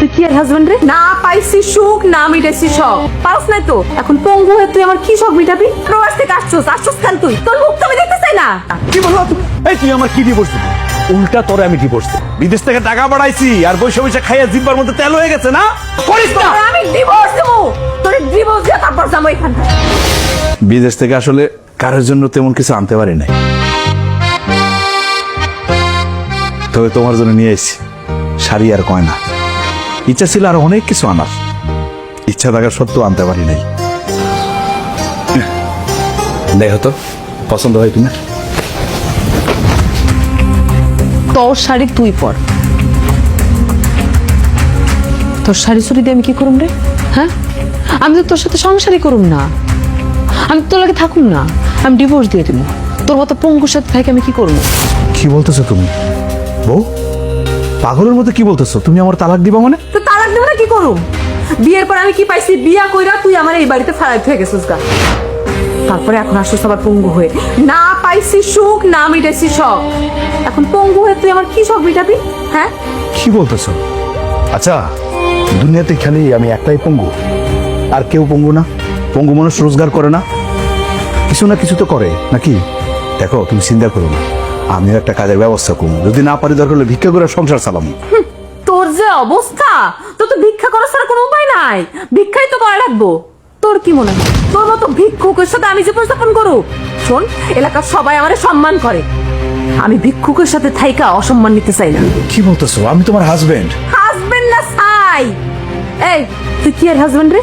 তুই কি আর হাজবেন্ড রে? না পাইছি সুখ, না মিটাইছি শখ। পারস নাই তো, এখন পঙ্গু হয়ে তুই আমার কি শখ মিটাবি? প্রবাস থেকে আসছস কেন তুই? তোর মুখ তো আমি দেখতে চাই না। কি বললা তুমি? এই তুই আমার কি ডিভোর্স দিবি? উল্টা তোরে আমি ডিভোর্স দিই। বিদেশ থেকে টাকা পাঠাইছি আর বৈশা বৈশা খাইয়া জিব্বার মধ্যে তেল হয়ে গেছে না? করিস না। তোরে আমি ডিভোর্স দেবো। তোরে ডিভোর্স দিয়ে তারপর যাবো এখান থেকে। বিদেশ থেকে আসলে কারোর জন্য তেমন কিছু আনতে পারি নাই, তবে তোমার জন্য নিয়ে এসেছি শাড়ি আর গয়না। ইচ্ছা ছিল আর অনেক কিছু আনার, ইচ্ছা থাকা সত্ত্বেও আনতে পারি নাই। দেখো তো পছন্দ হয় কিনা। তোর শাড়ি তুই পর। তোর শাড়ি চুরি দিয়ে আমি কি করুম রে? হ্যাঁ, আমি তো তোর সাথে সংসারই করুম না, আমি তোর লাগে থাকুম না, আমি ডিভোর্স দিয়ে দিব। তোর মতো পঙ্গুর সাথে থাকে আমি কি করবো? কি বলতেছো তুমি বউ? পাগলের মতো কি বলতেছো? তুমি আমার তালাক দিবা মানে? তো তালাক দেবো না কি করুম? বিয়ের পর আমি কি পাইছি? বিয়া কইরা তুই আমার এই বাড়িতে ফারাই হয়ে গেছিস গা। তারপরে এখন আসছিস আবার পঙ্গু হয়ে। না পাইছি সুখ, না মিটাইছি শখ। এখন পঙ্গু হয়ে তুই আমার কি শখ মিটাবি? হ্যাঁ, কি বলতেছো? আচ্ছা, দুনিয়াতে খালি আমি একটাই পঙ্গু, আর কেউ পঙ্গু না? পঙ্গু মানুষ রোজগার করে না? কিছু না কিছু তো করে নাকি? দেখো তুমি চিন্তা করো না, আমিও একটা কাজের ব্যবস্থা করবো। যদি না পারি দরকার হলে ভিক্ষা করে সংসার চালাবো। তোর যে অবস্থা, তোর তো ভিক্ষা করার ছাড়া কোনো উপায় নাই। ভিক্ষাই তো করা লাগবো। তোর কি মনে হয় তোর মতো ভিক্ষুকের সাথে আমি যে প্রস্থাপন করু? শোন, এলাকার সবাই আমারে সম্মান করে, আমি ভিক্ষুকের সাথে থাইকা অসম্মান নিতে চাই না। কি বলতেছো? আমি তোমার হাজবেন্ড। হাজবেন্ড না চাই। এই তুই কি আর হাজবেন্ড রে?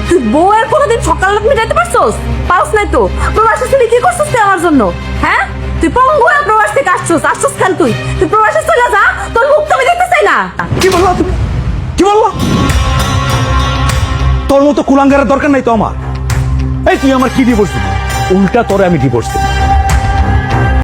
তুই বউয়ের কোনোদিন সকাল রাত মিটাইতে পারছস? পারস নাই তো। প্রবাসে ছেলে কি করছস তুই আমার জন্য? হ্যাঁ, তুই পঙ্গু হয়ে প্রবাস থেকে আসছস কেন তুই? তুই প্রবাসে চলে যা, তোর মুখ তো আমি দেখতে চাই না। কি বললা তুমি? কি বললা? তোর মতো কুলাঙ্গারের দরকার নাই তো আমার। এই তুই আমার কি ডিভোর্স দিবি? উল্টা তোরে আমি ডিভোর্স দিবি।